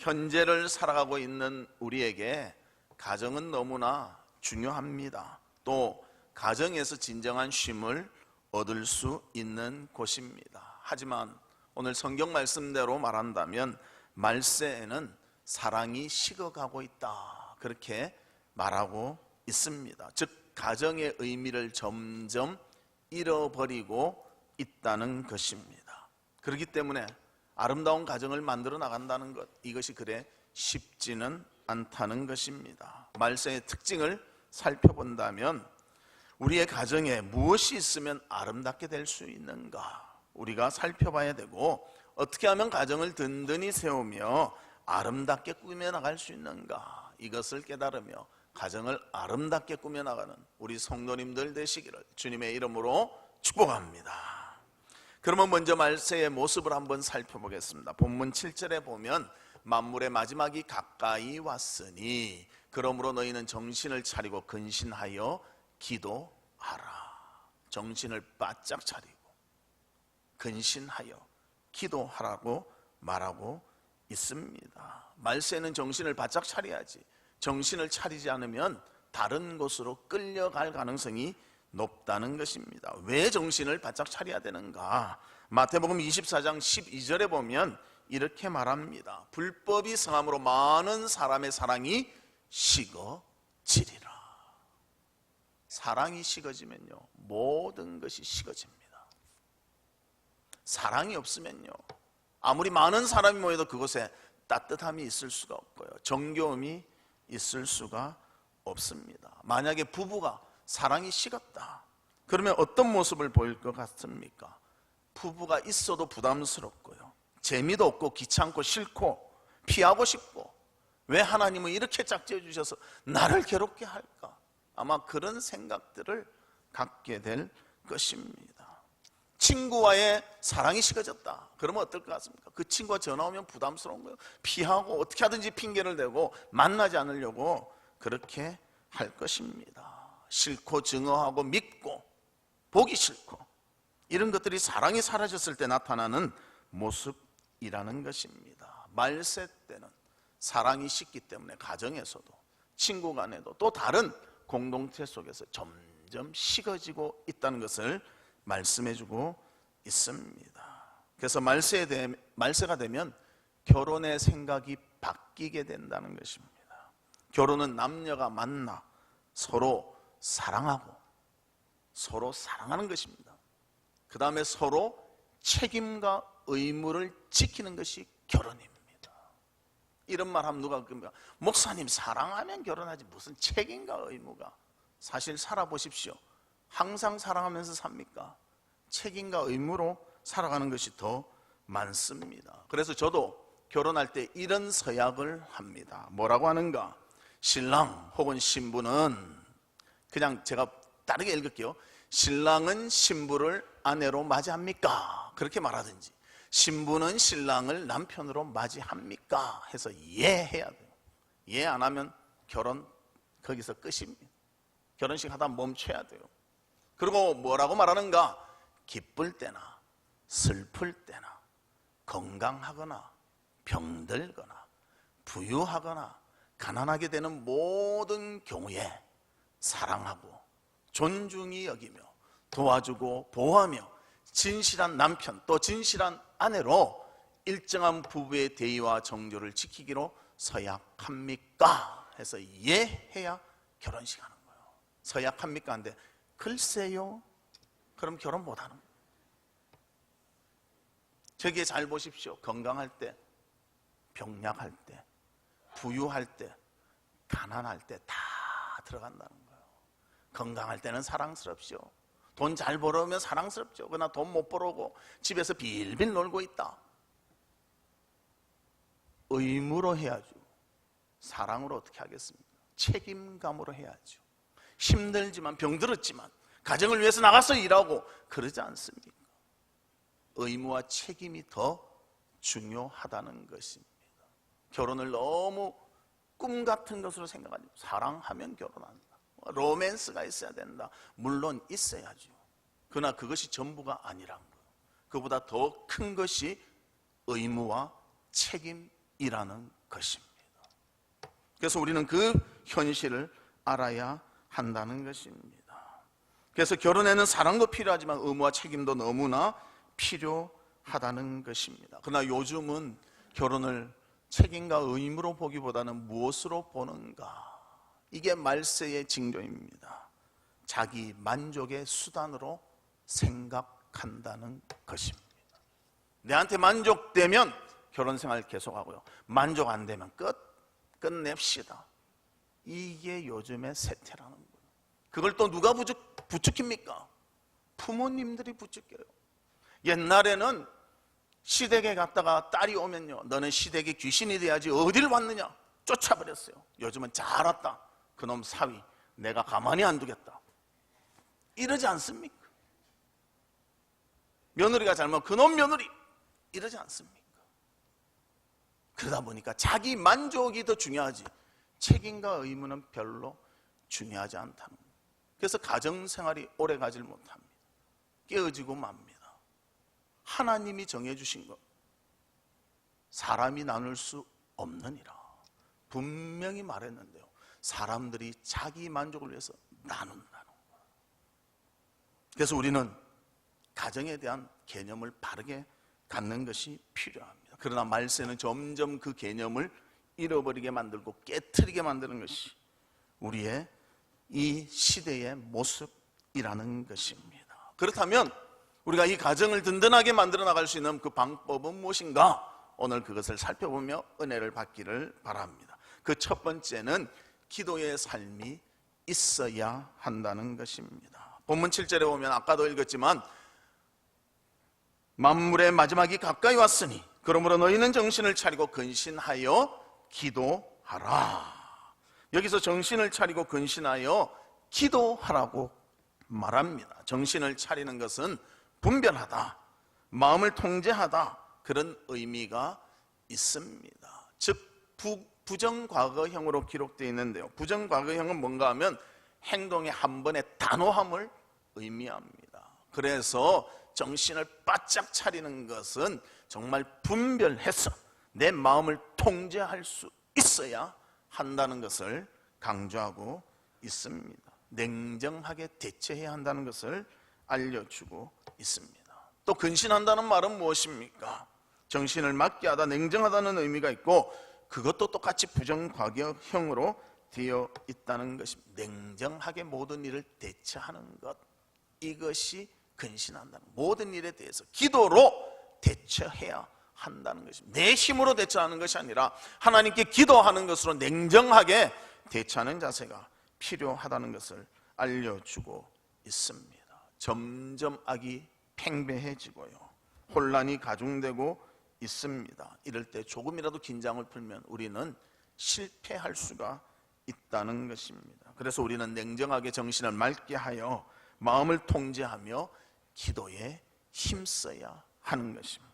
현재를 살아가고 있는 우리에게 가정은 너무나 중요합니다. 또 가정에서 진정한 쉼을 얻을 수 있는 곳입니다. 하지만 오늘 성경 말씀대로 말한다면 말세에는 사랑이 식어가고 있다, 그렇게 말하고 있습니다. 즉 가정의 의미를 점점 잃어버리고 있다는 것입니다. 그렇기 때문에 아름다운 가정을 만들어 나간다는 것, 이것이 그래 쉽지는 않다는 것입니다. 말세의 특징을 살펴본다면 우리의 가정에 무엇이 있으면 아름답게 될 수 있는가 우리가 살펴봐야 되고, 어떻게 하면 가정을 든든히 세우며 아름답게 꾸며나갈 수 있는가, 이것을 깨달으며 가정을 아름답게 꾸며나가는 우리 성도님들 되시기를 주님의 이름으로 축복합니다. 그러면 먼저 말세의 모습을 한번 살펴보겠습니다. 본문 7절에 보면 만물의 마지막이 가까이 왔으니 그러므로 너희는 정신을 차리고 근신하여 기도하라. 정신을 바짝 차리고 근신하여 기도하라고 말하고 있습니다. 말세는 정신을 바짝 차려야지, 정신을 차리지 않으면 다른 곳으로 끌려갈 가능성이 높다는 것입니다. 왜 정신을 바짝 차려야 되는가? 마태복음 24장 12절에 보면 이렇게 말합니다. 불법이 성함으로 많은 사람의 사랑이 식어지리라. 사랑이 식어지면요, 모든 것이 식어집니다. 사랑이 없으면요, 아무리 많은 사람이 모여도 그곳에 따뜻함이 있을 수가 없고요, 정겨움이 있을 수가 없습니다. 만약에 부부가 사랑이 식었다, 그러면 어떤 모습을 보일 것 같습니까? 부부가 있어도 부담스럽고요, 재미도 없고 귀찮고 싫고 피하고 싶고, 왜 하나님은 이렇게 짝지어 주셔서 나를 괴롭게 할까? 아마 그런 생각들을 갖게 될 것입니다. 친구와의 사랑이 식어졌다, 그러면 어떨 것 같습니까? 그 친구가 전화 오면 부담스러운 거예요. 피하고 어떻게 하든지 핑계를 대고 만나지 않으려고 그렇게 할 것입니다. 싫고 증오하고 믿고 보기 싫고, 이런 것들이 사랑이 사라졌을 때 나타나는 모습이라는 것입니다. 말세 때는 사랑이 식기 때문에 가정에서도 친구 간에도 또 다른 공동체 속에서 점점 식어지고 있다는 것을 말씀해주고 있습니다. 그래서 말세가 되면 결혼의 생각이 바뀌게 된다는 것입니다. 결혼은 남녀가 만나 서로 사랑하고 서로 사랑하는 것입니다. 그 다음에 서로 책임과 의무를 지키는 것이 결혼입니다. 이런 말 하면 누가 그럽니까? 목사님, 사랑하면 결혼하지 무슨 책임과 의무가. 사실 살아보십시오. 항상 사랑하면서 삽니까? 책임과 의무로 살아가는 것이 더 많습니다. 그래서 저도 결혼할 때 이런 서약을 합니다. 뭐라고 하는가? 신랑 혹은 신부는, 그냥 제가 다르게 읽을게요. 신랑은 신부를 아내로 맞이합니까? 그렇게 말하든지, 신부는 신랑을 남편으로 맞이합니까? 해서 예 해야 돼요. 예 안 하면 결혼 거기서 끝입니다. 결혼식 하다 멈춰야 돼요. 그리고 뭐라고 말하는가? 기쁠 때나 슬플 때나 건강하거나 병들거나 부유하거나 가난하게 되는 모든 경우에 사랑하고 존중히 여기며 도와주고 보호하며 진실한 남편 또 진실한 아내로 일정한 부부의 대의와 정조를 지키기로 서약합니까? 해서 예 해야 결혼식 하는 거예요. 서약합니까? 한데 글쎄요, 그럼 결혼 못 하는 거예요. 저기에 잘 보십시오. 건강할 때, 병약할 때, 부유할 때, 가난할 때 다 들어간다는 거예요. 건강할 때는 사랑스럽죠. 돈 잘 벌어오면 사랑스럽죠. 그러나 돈 못 벌어오고 집에서 빌빌 놀고 있다, 의무로 해야죠. 사랑으로 어떻게 하겠습니까? 책임감으로 해야죠. 힘들지만 병들었지만 가정을 위해서 나가서 일하고 그러지 않습니까? 의무와 책임이 더 중요하다는 것입니다. 결혼을 너무 꿈 같은 것으로 생각하지, 사랑하면 결혼한다, 로맨스가 있어야 된다. 물론 있어야죠. 그러나 그것이 전부가 아니란 거예요. 그보다 더 큰 것이 의무와 책임인 것입니다. 그래서 우리는 그 현실을 알아야 한다는 것입니다. 그래서 결혼에는 사랑도 필요하지만 의무와 책임도 너무나 필요하다는 것입니다. 그러나 요즘은 결혼을 책임과 의무로 보기보다는 무엇으로 보는가? 이게 말세의 징조입니다. 자기 만족의 수단으로 생각한다는 것입니다. 내한테 만족되면 결혼 생활 계속하고요. 만족 안 되면 끝냅시다. 이게 요즘의 세태라는 거예요. 그걸 또 누가 부추깁니까? 부모님들이 부추겨요. 옛날에는 시댁에 갔다가 딸이 오면요, 너는 시댁의 귀신이 돼야지 어딜 왔느냐 쫓아버렸어요. 요즘은 잘 왔다, 그놈 사위 내가 가만히 안 두겠다, 이러지 않습니까? 며느리가 잘못 그놈 며느리, 이러지 않습니까? 그러다 보니까 자기 만족이 더 중요하지 책임과 의무는 별로 중요하지 않다는 거예요. 그래서 가정생활이 오래 가질 못합니다. 깨어지고 맙니다. 하나님이 정해주신 것 사람이 나눌 수 없느니라 분명히 말했는데요, 사람들이 자기 만족을 위해서 나눈다는 거예요. 그래서 우리는 가정에 대한 개념을 바르게 갖는 것이 필요합니다. 그러나 말세는 점점 그 개념을 잃어버리게 만들고 깨트리게 만드는 것이 우리의 이 시대의 모습이라는 것입니다. 그렇다면 우리가 이 가정을 든든하게 만들어 나갈 수 있는 그 방법은 무엇인가? 오늘 그것을 살펴보며 은혜를 받기를 바랍니다. 그 첫 번째는 기도의 삶이 있어야 한다는 것입니다. 본문 7절에 보면 아까도 읽었지만 만물의 마지막이 가까이 왔으니 그러므로 너희는 정신을 차리고 근신하여 기도하라. 여기서 정신을 차리고 근신하여 기도하라고 말합니다. 정신을 차리는 것은 분별하다, 마음을 통제하다, 그런 의미가 있습니다. 즉 부정과거형으로 기록되어 있는데요, 부정과거형은 뭔가 하면 행동의 한 번의 단호함을 의미합니다. 그래서 정신을 바짝 차리는 것은 정말 분별해서 내 마음을 통제할 수 있어야 한다는 것을 강조하고 있습니다. 냉정하게 대처해야 한다는 것을 알려주고 있습니다. 또 근신한다는 말은 무엇입니까? 정신을 맑게 하다, 냉정하다는 의미가 있고 그것도 똑같이 부정과거형으로 되어 있다는 것입니다. 냉정하게 모든 일을 대처하는 것, 이것이 근신한다는, 모든 일에 대해서 기도로 대처해야 한다는 것입니다. 내 힘으로 대처하는 것이 아니라 하나님께 기도하는 것으로 냉정하게 대처하는 자세가 필요하다는 것을 알려주고 있습니다. 점점 악이 팽배해지고요, 혼란이 가중되고 있습니다. 이럴 때 조금이라도 긴장을 풀면 우리는 실패할 수가 있다는 것입니다. 그래서 우리는 냉정하게 정신을 맑게 하여 마음을 통제하며 기도에 힘써야 하는 것입니다.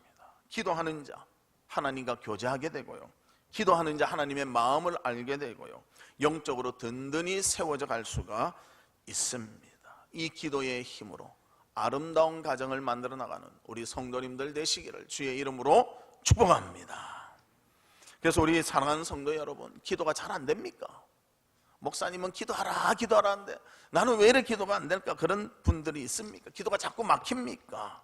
기도하는 자 하나님과 교제하게 되고요, 기도하는 자 하나님의 마음을 알게 되고요, 영적으로 든든히 세워져 갈 수가 있습니다. 이 기도의 힘으로 아름다운 가정을 만들어 나가는 우리 성도님들 되시기를 주의 이름으로 축복합니다. 그래서 우리 사랑하는 성도 여러분, 기도가 잘 안 됩니까? 목사님은 기도하라 기도하라 하는데 나는 왜 이렇게 기도가 안 될까? 그런 분들이 있습니까? 기도가 자꾸 막힙니까?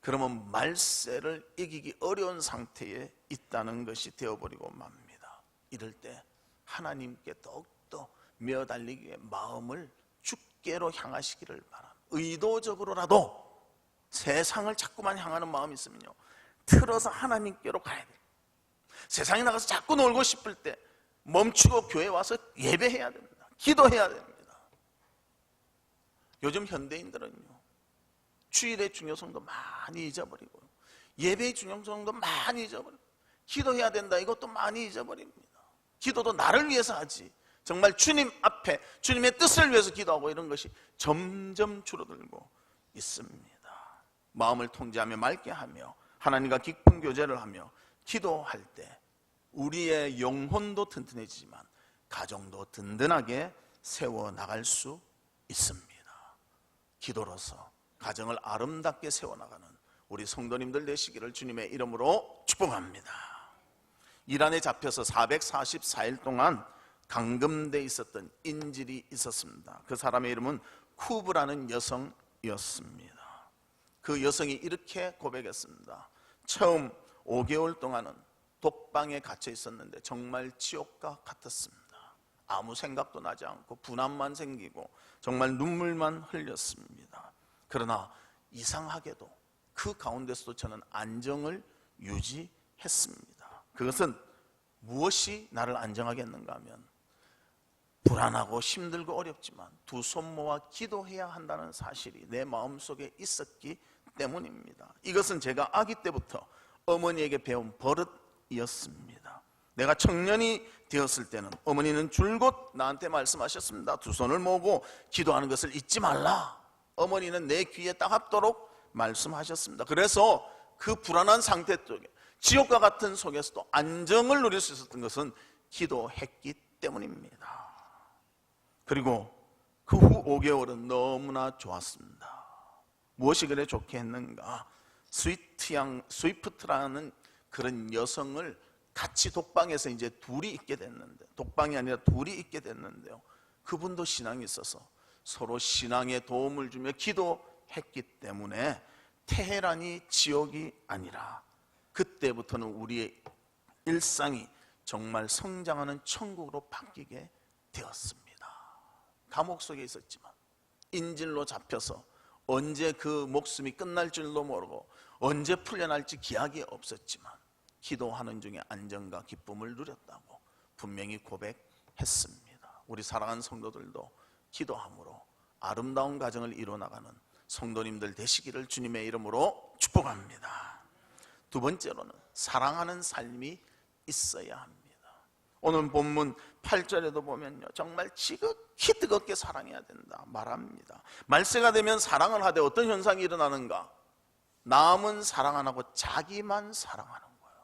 그러면 말세를 이기기 어려운 상태에 있다는 것이 되어버리고 맙니다. 이럴 때 하나님께 더욱더 메어달리기에 마음을 주께로 향하시기를 바랍니다. 의도적으로라도 세상을 자꾸만 향하는 마음이 있으면요, 틀어서 하나님께로 가야 돼요. 세상에 나가서 자꾸 놀고 싶을 때 멈추고 교회 와서 예배해야 됩니다. 기도해야 됩니다. 요즘 현대인들은요, 주일의 중요성도 많이 잊어버리고 예배의 중요성도 많이 잊어버리고 기도해야 된다 이것도 많이 잊어버립니다. 기도도 나를 위해서 하지 정말 주님 앞에 주님의 뜻을 위해서 기도하고 이런 것이 점점 줄어들고 있습니다. 마음을 통제하며 맑게 하며 하나님과 깊은 교제를 하며 기도할 때 우리의 영혼도 튼튼해지지만 가정도 든든하게 세워나갈 수 있습니다. 기도로서 가정을 아름답게 세워나가는 우리 성도님들 되시기를 주님의 이름으로 축복합니다. 이란에 잡혀서 444일 동안 감금돼 있었던 인질이 있었습니다. 그 사람의 이름은 쿠브라는 여성이었습니다. 그 여성이 이렇게 고백했습니다. 처음 5개월 동안은 독방에 갇혀 있었는데 정말 지옥과 같았습니다. 아무 생각도 나지 않고 분함만 생기고 정말 눈물만 흘렸습니다. 그러나 이상하게도 그 가운데서도 저는 안정을 유지했습니다. 그것은 무엇이 나를 안정하게 했는가 하면 불안하고 힘들고 어렵지만 두 손 모아 기도해야 한다는 사실이 내 마음속에 있었기 때문입니다. 이것은 제가 아기 때부터 어머니에게 배운 버릇이었습니다. 내가 청년이 되었을 때는 어머니는 줄곧 나한테 말씀하셨습니다. 두 손을 모으고 기도하는 것을 잊지 말라. 어머니는 내 귀에 따갑도록 말씀하셨습니다. 그래서 그 불안한 상태 속에 지옥과 같은 속에서도 안정을 누릴 수 있었던 것은 기도했기 때문입니다. 그리고 그 후 5개월은 너무나 좋았습니다. 무엇이 그래 좋게 했는가? 스위프트라는 그런 여성을 같이 독방에서 이제 둘이 있게 됐는데, 독방이 아니라 둘이 있게 됐는데요, 그분도 신앙이 있어서 서로 신앙에 도움을 주며 기도했기 때문에 테헤란이 지옥이 아니라 그때부터는 우리의 일상이 정말 성장하는 천국으로 바뀌게 되었습니다. 감옥 속에 있었지만 인질로 잡혀서 언제 그 목숨이 끝날 줄도 모르고 언제 풀려날지 기약이 없었지만 기도하는 중에 안정과 기쁨을 누렸다고 분명히 고백했습니다. 우리 사랑하는 성도들도 기도함으로 아름다운 가정을 이루어나가는 성도님들 되시기를 주님의 이름으로 축복합니다. 두 번째로는 사랑하는 삶이 있어야 합니다. 오늘 본문 8절에도 보면요, 정말 지극히 뜨겁게 사랑해야 된다 말합니다. 말세가 되면 사랑을 하되 어떤 현상이 일어나는가? 남은 사랑 안 하고 자기만 사랑하는 거예요.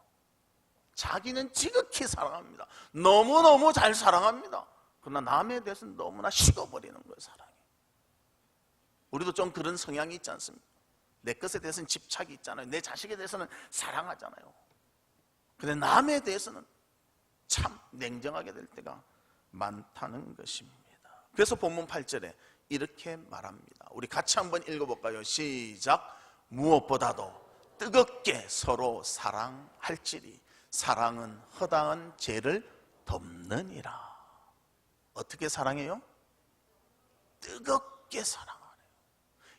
자기는 지극히 사랑합니다. 너무너무 잘 사랑합니다. 그러나 남에 대해서는 너무나 식어버리는 거예요. 사랑이. 우리도 좀 그런 성향이 있지 않습니까? 내 것에 대해서는 집착이 있잖아요. 내 자식에 대해서는 사랑하잖아요. 그런데 남에 대해서는 참 냉정하게 될 때가 많다는 것입니다. 그래서 본문 8절에 이렇게 말합니다. 우리 같이 한번 읽어볼까요? 시작. 무엇보다도 뜨겁게 서로 사랑할지니 사랑은 허다한 죄를 덮느니라. 어떻게 사랑해요? 뜨겁게 사랑하래요.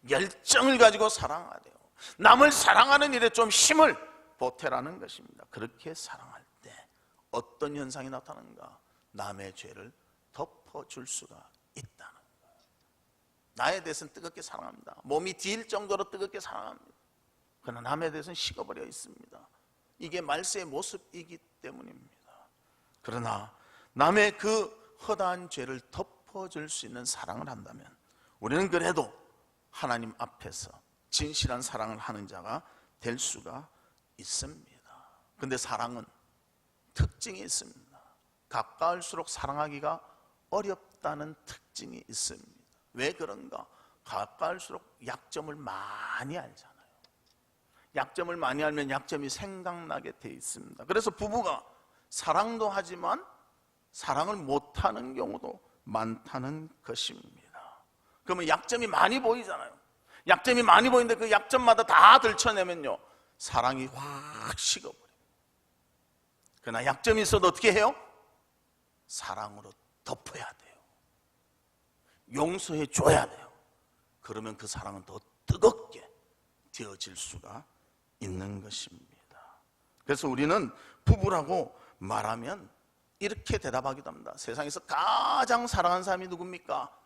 열정을 가지고 사랑하래요. 남을 사랑하는 일에 좀 힘을 보태라는 것입니다. 그렇게 사랑할 때 어떤 현상이 나타나는가? 남의 죄를 덮어줄 수가 있다는 거예요. 나에 대해서는 뜨겁게 사랑합니다. 몸이 뒤일 정도로 뜨겁게 사랑합니다. 그러나 남에 대해서는 식어버려 있습니다. 이게 말세의 모습이기 때문입니다. 그러나 남의 그 허다한 죄를 덮어줄 수 있는 사랑을 한다면 우리는 그래도 하나님 앞에서 진실한 사랑을 하는 자가 될 수가 있습니다. 그런데 사랑은 특징이 있습니다. 가까울수록 사랑하기가 어렵다는 특징이 있습니다. 왜 그런가? 가까울수록 약점을 많이 알잖아요. 약점을 많이 알면 약점이 생각나게 돼 있습니다. 그래서 부부가 사랑도 하지만 사랑을 못하는 경우도 많다는 것입니다. 그러면 약점이 많이 보이잖아요. 약점이 많이 보이는데 그 약점마다 다 들춰내면요, 사랑이 확 식어버려요. 그러나 약점이 있어도 어떻게 해요? 사랑으로 덮어야 돼요. 용서해 줘야 돼요. 그러면 그 사랑은 더 뜨겁게 되어질 수가 있는 것입니다. 그래서 우리는 부부라고 말하면 이렇게 대답하기도 합니다. 세상에서 가장 사랑하는 사람이 누굽니까?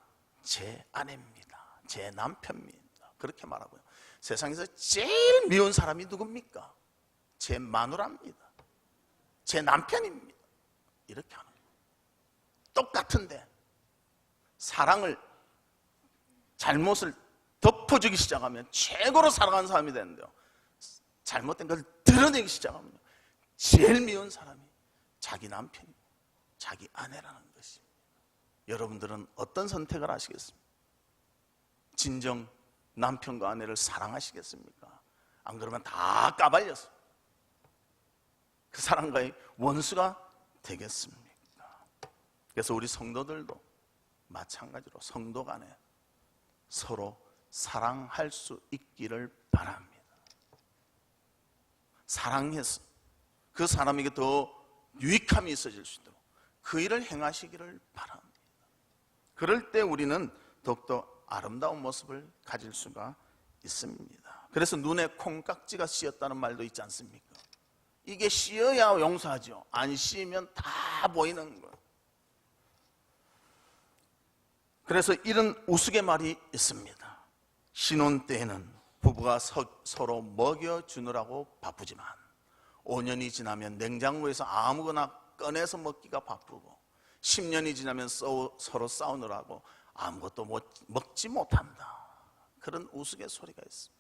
제 아내입니다. 제 남편입니다. 그렇게 말하고요. 세상에서 제일 미운 사람이 누굽니까? 제 마누라입니다. 제 남편입니다. 이렇게 하는 거예요. 똑같은데 사랑을, 잘못을 덮어주기 시작하면 최고로 사랑하는 사람이 되는데요, 잘못된 것을 드러내기 시작하면 제일 미운 사람이 자기 남편이고 자기 아내라는 것입니다. 여러분들은 어떤 선택을 하시겠습니까? 진정 남편과 아내를 사랑하시겠습니까? 안 그러면 다 까발려서 그 사람과의 원수가 되겠습니까? 그래서 우리 성도들도 마찬가지로 성도 간에 서로 사랑할 수 있기를 바랍니다. 사랑해서 그 사람에게 더 유익함이 있어질 수 있도록 그 일을 행하시기를 바랍니다. 그럴 때 우리는 더욱더 아름다운 모습을 가질 수가 있습니다. 그래서 눈에 콩깍지가 씌었다는 말도 있지 않습니까? 이게 씌어야 용서하죠. 안 씌으면 다 보이는 거예요. 그래서 이런 우스갯말이 있습니다. 신혼 때에는 부부가 서로 먹여주느라고 바쁘지만 5년이 지나면 냉장고에서 아무거나 꺼내서 먹기가 바쁘고 10년이 지나면 서로 싸우느라고 아무것도 먹지 못한다. 그런 우스갯소리가 있습니다.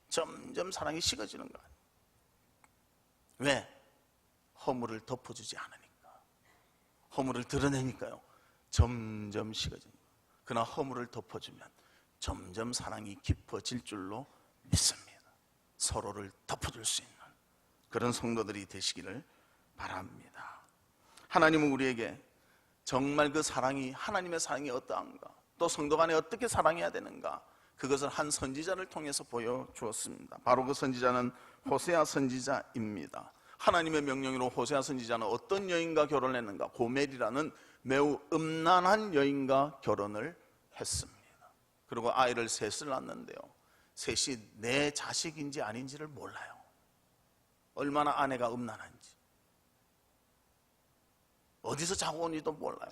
점점 사랑이 식어지는 거 아니에요. 왜? 허물을 덮어주지 않으니까. 허물을 드러내니까요. 점점 식어지는 거예요. 그러나 허물을 덮어주면 점점 사랑이 깊어질 줄로 믿습니다. 서로를 덮어줄 수 있는 그런 성도들이 되시기를 바랍니다. 하나님은 우리에게 정말 그 사랑이, 하나님의 사랑이 어떠한가, 또 성도 간에 어떻게 사랑해야 되는가, 그것을 한 선지자를 통해서 보여주었습니다. 바로 그 선지자는 호세아 선지자입니다. 하나님의 명령으로 호세아 선지자는 어떤 여인과 결혼했는가? 고멜이라는 매우 음란한 여인과 결혼을 했습니다. 그리고 아이를 셋을 낳았는데요, 셋이 내 자식인지 아닌지를 몰라요. 얼마나 아내가 음란한지, 어디서 자고 온지도 몰라요.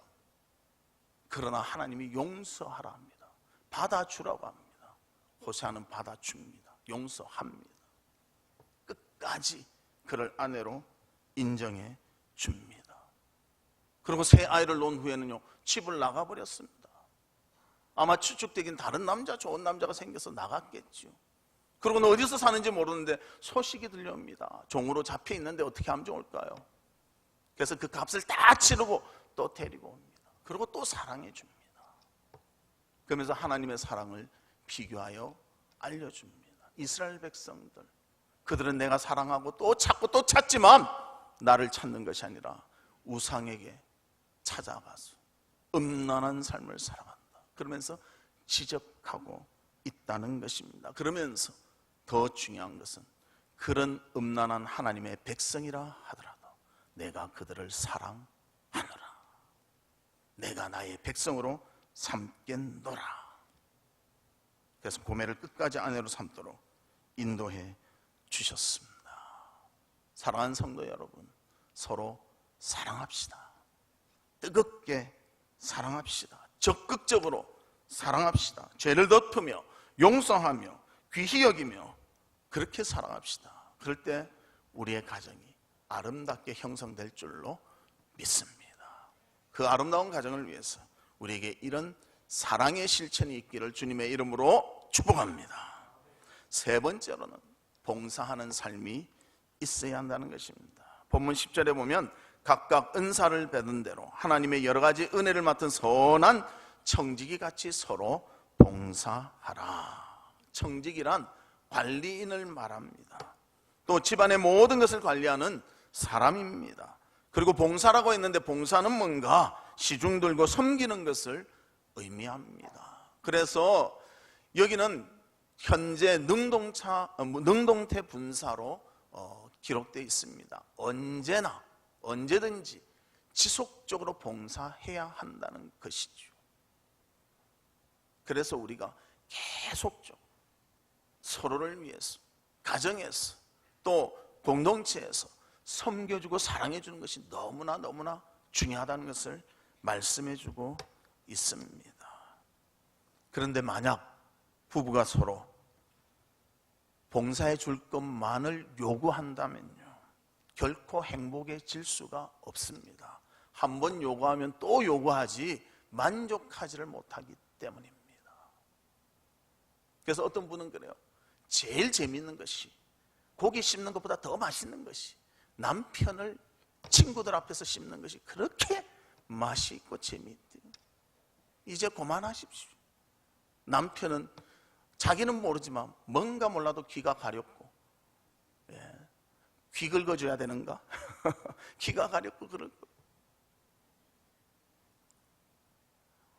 그러나 하나님이 용서하라 합니다. 받아주라고 합니다. 호세아는 받아줍니다. 용서합니다. 끝까지 그를 아내로 인정해 줍니다. 그리고 새 아이를 낳은 후에는요, 집을 나가버렸습니다. 아마 추측되긴 다른 남자, 좋은 남자가 생겨서 나갔겠죠. 그리고는 어디서 사는지 모르는데 소식이 들려옵니다. 종으로 잡혀 있는데 어떻게 하면 좋을까요? 그래서 그 값을 다 치르고 또 데리고 옵니다. 그리고 또 사랑해 줍니다. 그러면서 하나님의 사랑을 비교하여 알려줍니다. 이스라엘 백성들, 그들은 내가 사랑하고 또 찾고 또 찾지만 나를 찾는 것이 아니라 우상에게 찾아가서 음란한 삶을 살아간다. 그러면서 지적하고 있다는 것입니다. 그러면서 더 중요한 것은 그런 음란한 하나님의 백성이라 하더라도 내가 그들을 사랑하노라. 내가 나의 백성으로 삼겠노라. 그래서 고멜을 끝까지 아내로 삼도록 인도해 주셨습니다. 사랑하는 성도 여러분, 서로 사랑합시다. 뜨겁게 사랑합시다. 적극적으로 사랑합시다. 죄를 덮으며 용서하며 귀히 여기며 그렇게 사랑합시다. 그럴 때 우리의 가정이 아름답게 형성될 줄로 믿습니다. 그 아름다운 가정을 위해서 우리에게 이런 사랑의 실천이 있기를 주님의 이름으로 축복합니다. 세 번째로는 봉사하는 삶이 있어야 한다는 것입니다. 본문 10절에 보면 각각 은사를 받은 대로 하나님의 여러 가지 은혜를 맡은 선한 청지기 같이 서로 봉사하라. 청지기란 관리인을 말합니다. 또 집안의 모든 것을 관리하는 사람입니다. 그리고 봉사라고 했는데 봉사는 뭔가 시중 들고 섬기는 것을 의미합니다. 그래서 여기는 현재 능동태 분사로 기록되어 있습니다. 언제나 언제든지 지속적으로 봉사해야 한다는 것이죠. 그래서 우리가 계속적으로 서로를 위해서 가정에서 또 공동체에서 섬겨주고 사랑해주는 것이 너무나 중요하다는 것을 말씀해주고 있습니다. 그런데 만약 부부가 서로 봉사해 줄 것만을 요구한다면요, 결코 행복해질 수가 없습니다. 한 번 요구하면 또 요구하지 만족하지를 못하기 때문입니다. 그래서 어떤 분은 그래요. 제일 재밌는 것이, 고기 씹는 것보다 더 맛있는 것이 남편을 친구들 앞에서 씹는 것이 그렇게 맛이 있고 재미있대요. 이제 그만하십시오. 남편은 자기는 모르지만 뭔가 몰라도 귀가 가렵고, 귀 긁어줘야 되는가? 기가 가렵고 그럴 거.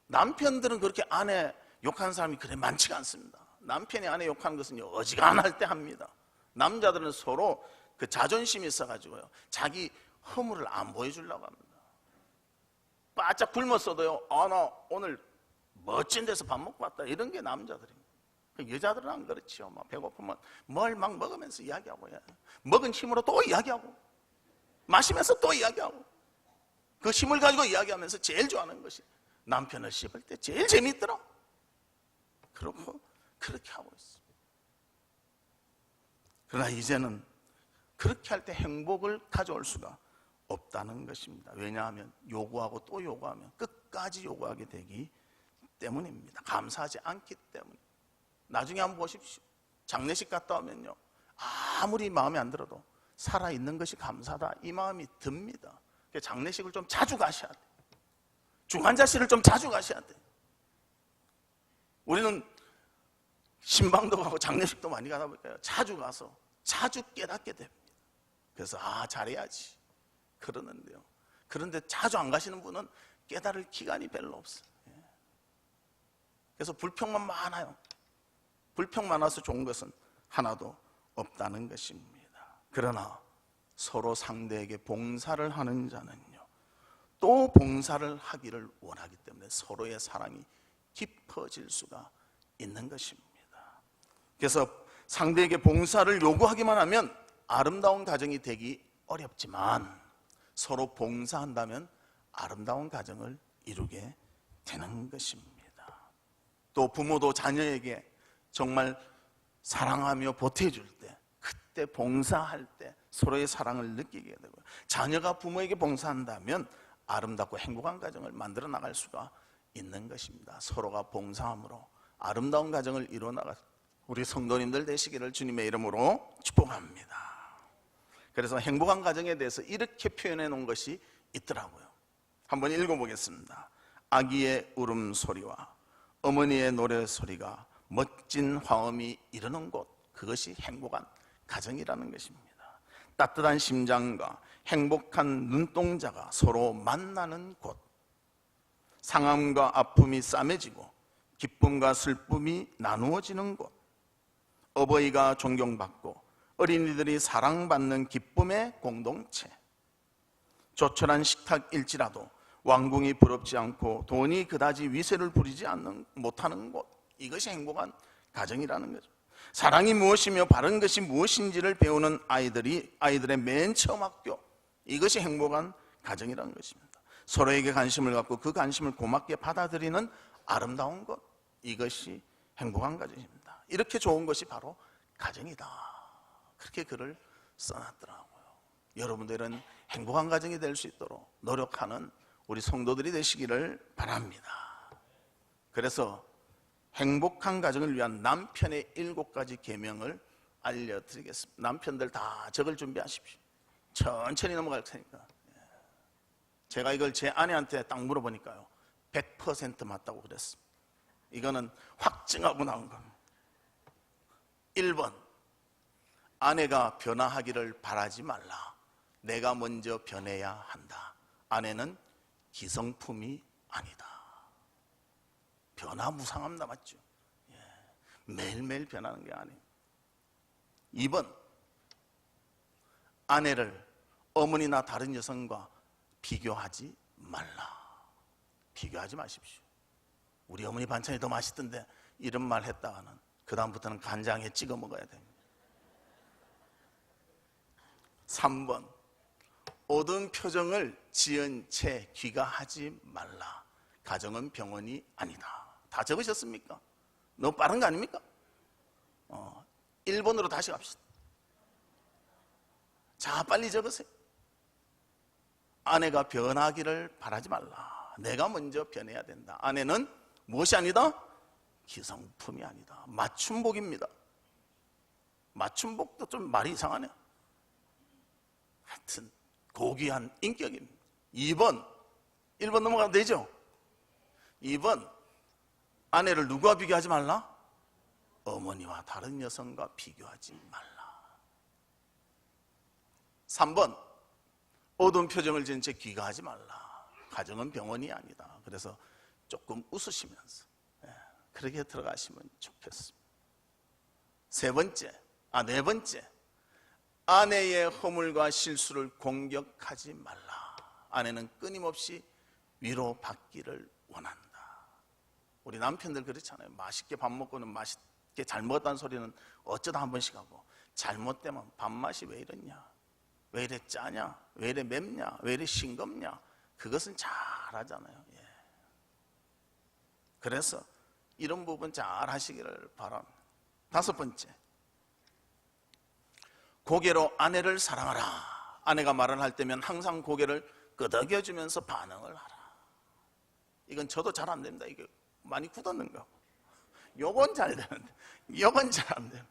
남편들은 그렇게 아내 욕하는 사람이 그래 많지가 않습니다. 남편이 아내 욕하는 것은 어지간할 때 합니다. 남자들은 서로 그 자존심이 있어가지고요, 자기 허물을 안 보여주려고 합니다. 바짝 굶었어도요, 나 오늘 멋진 데서 밥 먹고 왔다, 이런 게 남자들입니다. 여자들은 안 그렇지요. 막 배고프면 뭘 막 먹으면서 이야기하고, 먹은 힘으로 또 이야기하고, 마시면서 또 이야기하고, 그 힘을 가지고 이야기하면서 제일 좋아하는 것이 남편을 씹을 때 제일 재미있더라. 그렇고 그렇게 하고 있어. 그러나 이제는 그렇게 할 때 행복을 가져올 수가 없다는 것입니다. 왜냐하면 요구하고 또 요구하면 끝까지 요구하게 되기 때문입니다. 감사하지 않기 때문에. 나중에 한번 보십시오. 장례식 갔다 오면요, 아무리 마음에 안 들어도 살아있는 것이 감사다, 이 마음이 듭니다. 장례식을 좀 자주 가셔야 돼요. 중환자실을 좀 자주 가셔야 돼요. 우리는 신방도 가고 장례식도 많이 가다 보니까 자주 가서 자주 깨닫게 됩니다. 그래서 잘해야지 그러는데요, 그런데 자주 안 가시는 분은 깨달을 기간이 별로 없어요. 그래서 불평만 많아요. 불평 많아서 좋은 것은 하나도 없다는 것입니다. 그러나 서로 상대에게 봉사를 하는 자는요, 또 봉사를 하기를 원하기 때문에 서로의 사랑이 깊어질 수가 있는 것입니다. 그래서 상대에게 봉사를 요구하기만 하면 아름다운 가정이 되기 어렵지만, 서로 봉사한다면 아름다운 가정을 이루게 되는 것입니다. 또 부모도 자녀에게 정말 사랑하며 보태줄 때, 그때 봉사할 때 서로의 사랑을 느끼게 되고, 자녀가 부모에게 봉사한다면 아름답고 행복한 가정을 만들어 나갈 수가 있는 것입니다. 서로가 봉사함으로 아름다운 가정을 이루어 나갈 우리 성도님들 되시기를 주님의 이름으로 축복합니다. 그래서 행복한 가정에 대해서 이렇게 표현해 놓은 것이 있더라고요. 한번 읽어보겠습니다. 아기의 울음소리와 어머니의 노래소리가 멋진 화음이 이르는 곳, 그것이 행복한 가정이라는 것입니다. 따뜻한 심장과 행복한 눈동자가 서로 만나는 곳, 상함과 아픔이 싸매지고 기쁨과 슬픔이 나누어지는 곳, 어버이가 존경받고 어린이들이 사랑받는 기쁨의 공동체, 조촐한 식탁일지라도 왕궁이 부럽지 않고 돈이 그다지 위세를 부리지 못하는 곳, 이것이 행복한 가정이라는 거죠. 사랑이 무엇이며 바른 것이 무엇인지를 배우는 아이들의 맨 처음 학교, 이것이 행복한 가정이라는 것입니다. 서로에게 관심을 갖고 그 관심을 고맙게 받아들이는 아름다운 것, 이것이 행복한 가정입니다. 이렇게 좋은 것이 바로 가정이다, 그렇게 글을 써놨더라고요. 여러분들은 행복한 가정이 될 수 있도록 노력하는 우리 성도들이 되시기를 바랍니다. 그래서 행복한 가정을 위한 남편의 7가지 계명을 알려드리겠습니다. 남편들 다 적을 준비하십시오. 천천히 넘어갈 테니까. 제가 이걸 제 아내한테 딱 물어보니까요, 100% 맞다고 그랬습니다. 이거는 확증하고 나온 겁니다. 1번, 아내가 변화하기를 바라지 말라. 내가 먼저 변해야 한다. 아내는 기성품이 아니다. 변화 무상합니다, 맞죠? 매일매일 변하는 게 아니에요. 2번, 아내를 어머니나 다른 여성과 비교하지 말라. 비교하지 마십시오. 우리 어머니 반찬이 더 맛있던데 이런 말 했다가는 그 다음부터는 간장에 찍어 먹어야 됩니다. 3번, 어두운 표정을 지은 채 귀가하지 말라. 가정은 병원이 아니다. 다 적으셨습니까? 너무 빠른 거 아닙니까? 1번으로 다시 갑시다. 자, 빨리 적으세요. 아내가 변하기를 바라지 말라. 내가 먼저 변해야 된다. 아내는 무엇이 아니다? 기성품이 아니다. 맞춤복입니다. 맞춤복도 좀 말이 이상하네. 하여튼 고귀한 인격입니다. 2번, 1번 넘어가면 되죠? 2번, 아내를 누구와 비교하지 말라? 어머니와 다른 여성과 비교하지 말라. 3번, 어두운 표정을 지은 채 귀가하지 말라. 가정은 병원이 아니다. 그래서 조금 웃으시면서 그렇게 들어가시면 좋겠습니다. 네 번째, 아내의 허물과 실수를 공격하지 말라. 아내는 끊임없이 위로받기를 원한다. 우리 남편들 그렇잖아요. 맛있게 밥 먹고는 맛있게 잘 먹었다는 소리는 어쩌다 한 번씩 하고, 잘못되면 밥맛이 왜 이러냐, 왜 이래 짜냐, 왜 이래 맵냐, 왜 이래 싱겁냐, 그것은 잘 하잖아요. 그래서 이런 부분 잘 하시기를 바랍니다. 5번째, 고개로 아내를 사랑하라. 아내가 말을 할 때면 항상 고개를 끄덕여주면서 반응을 하라. 이건 저도 잘 안 됩니다. 이게 많이 굳었는 거. 요건 잘 되는데 요건 잘 안 돼요.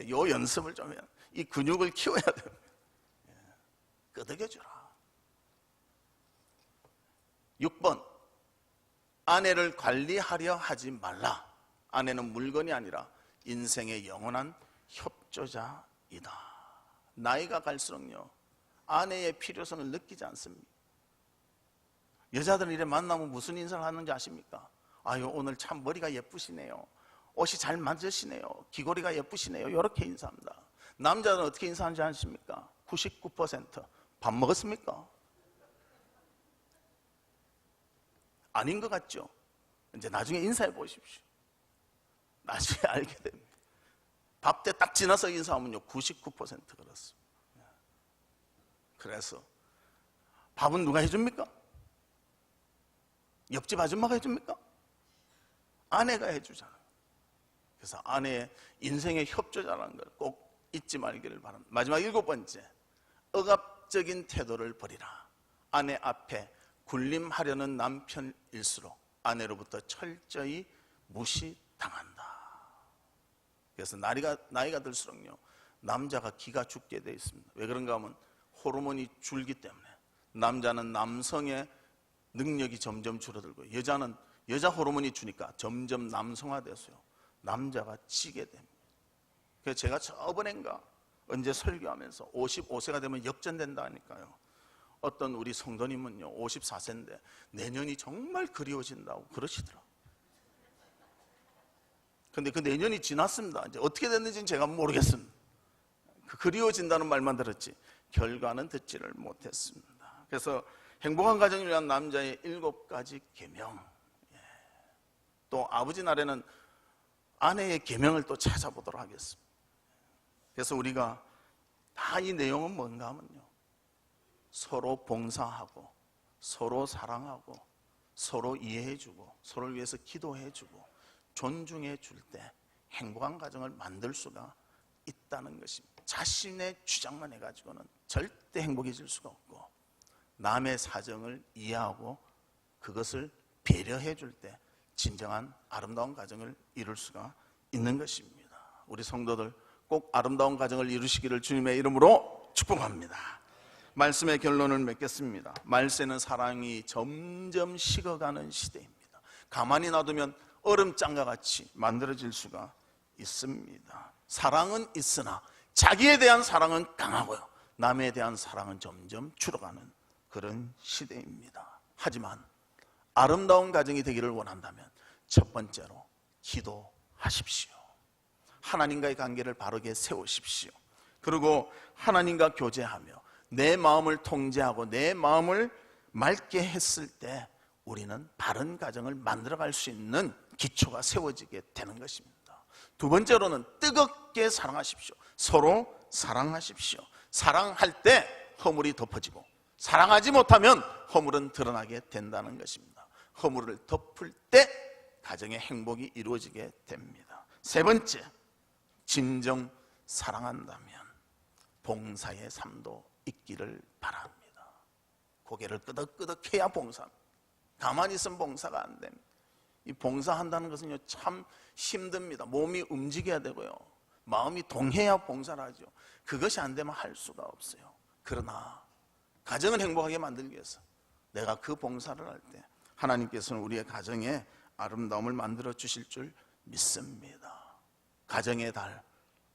요 연습을 좀 해야, 이 근육을 키워야 돼요. 끄덕여주라. 6번, 아내를 관리하려 하지 말라. 아내는 물건이 아니라 인생의 영원한 협조자이다. 나이가 갈수록요, 아내의 필요성을 느끼지 않습니다. 여자들은 이래 만나면 무슨 인사를 하는지 아십니까? 아유, 오늘 참 머리가 예쁘시네요. 옷이 잘 맞으시네요. 귀걸이가 예쁘시네요. 이렇게 인사합니다. 남자들은 어떻게 인사하는지 아십니까? 99% 밥 먹었습니까? 아닌 것 같죠? 이제 나중에 인사해 보십시오. 나중에 알게 됩니다. 밥 때 딱 지나서 인사하면요, 99% 그렇습니다. 그래서 밥은 누가 해줍니까? 옆집 아줌마가 해줍니까? 아내가 해주잖아요. 그래서 아내의 인생의 협조자라는 걸 꼭 잊지 말기를 바랍니다. 마지막 7번째, 억압적인 태도를 버리라. 아내 앞에 군림하려는 남편일수록 아내로부터 철저히 무시당한다. 그래서 나이가 들수록요, 남자가 기가 죽게 되어 있습니다. 왜 그런가 하면 호르몬이 줄기 때문에. 남자는 남성의 능력이 점점 줄어들고, 여자는 여자 호르몬이 주니까 점점 남성화돼서요, 남자가 지게 됩니다. 그래서 제가 저번엔가 언제 설교하면서 55세가 되면 역전된다 하니까요, 어떤 우리 성도님은요 54세인데 내년이 정말 그리워진다고 그러시더라고요. 근데 그 내년이 지났습니다. 이제 어떻게 됐는지는 제가 모르겠습니다. 그 그리워진다는 말만 들었지 결과는 듣지를 못했습니다. 그래서 행복한 가정을 위한 남자의 7가지 계명, 또 아버지 날에는 아내의 계명을 또 찾아보도록 하겠습니다. 그래서 우리가 다 이 내용은 뭔가 하면요, 서로 봉사하고 서로 사랑하고 서로 이해해주고 서로를 위해서 기도해주고 존중해줄 때 행복한 가정을 만들 수가 있다는 것입니다. 자신의 주장만 해가지고는 절대 행복해질 수가 없고, 남의 사정을 이해하고 그것을 배려해줄 때 진정한 아름다운 가정을 이룰 수가 있는 것입니다. 우리 성도들 꼭 아름다운 가정을 이루시기를 주님의 이름으로 축복합니다. 말씀의 결론을 맺겠습니다. 말세는 사랑이 점점 식어가는 시대입니다. 가만히 놔두면 얼음장과 같이 만들어질 수가 있습니다. 사랑은 있으나 자기에 대한 사랑은 강하고요, 남에 대한 사랑은 점점 줄어가는 그런 시대입니다. 하지만 아름다운 가정이 되기를 원한다면 첫 번째로 기도하십시오. 하나님과의 관계를 바르게 세우십시오. 그리고 하나님과 교제하며 내 마음을 통제하고 내 마음을 맑게 했을 때 우리는 바른 가정을 만들어갈 수 있는 기초가 세워지게 되는 것입니다. 두 번째로는 뜨겁게 사랑하십시오. 서로 사랑하십시오. 사랑할 때 허물이 덮어지고, 사랑하지 못하면 허물은 드러나게 된다는 것입니다. 허물을 덮을 때 가정의 행복이 이루어지게 됩니다. 세 번째, 진정 사랑한다면 봉사의 삶도 있기를 바랍니다. 고개를 끄덕끄덕 해야 봉사입니다. 가만히 있으면 봉사가 안 됩니다. 이 봉사한다는 것은요 참 힘듭니다. 몸이 움직여야 되고요, 마음이 동해야 봉사를 하죠. 그것이 안 되면 할 수가 없어요. 그러나 가정을 행복하게 만들기 위해서 내가 그 봉사를 할 때 하나님께서는 우리의 가정에 아름다움을 만들어 주실 줄 믿습니다. 가정의 달,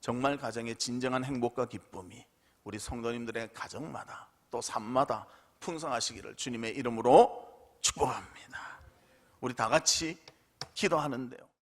정말 가정의 진정한 행복과 기쁨이 우리 성도님들의 가정마다 또 삶마다 풍성하시기를 주님의 이름으로 축복합니다. 우리 다 같이 기도하는데요.